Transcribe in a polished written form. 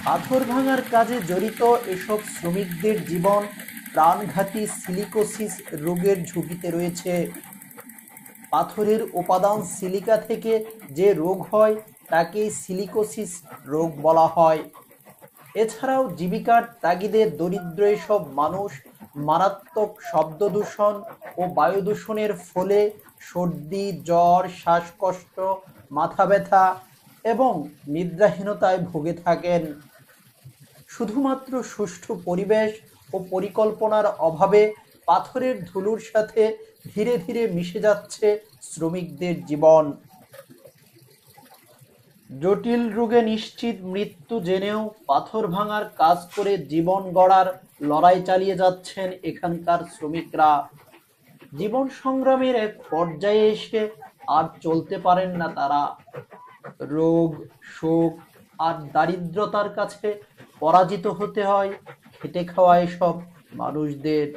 পাথর ভাঙার কাজে জড়িত এসব শ্রমিকদের জীবন প্রাণঘাতী সিলিকোসিস রোগের ঝুঁকিতে রয়েছে। পাথরের উপাদান সিলিকা থেকে যে রোগ হয় তাকেই সিলিকোসিস রোগ বলা হয়। এছাড়াও জীবিকার তাগিদে দরিদ্র এসব মানুষ মারাত্মক শব্দ দূষণ ও বায়ু দূষণের ফলে সর্দি, জ্বর, শ্বাসকষ্ট, মাথা ব্যথা এবং নিদ্রাহীনতায় ভুগে থাকেন। শুধুমাত্র সুষ্ঠু পরিবেশ ও পরিকল্পনার অভাবে পাথরের ধুলোর সাথে ধীরে ধীরে মিশে যাচ্ছে শ্রমিকদের জীবন। জটিল রোগে নিশ্চিত মৃত্যু জেনেও পাথর ভাঙার কাজ করে জীবন গড়ার লড়াই চালিয়ে যাচ্ছেন এখানকার শ্রমিকরা। জীবন সংগ্রামের এক পর্যায়ে এসে আর চলতে পারেন না তারা। রোগ, শোক আর দারিদ্রতার কাছে পরাজিত হতে হয় খেটে খাওয়া এসব মানুষদের।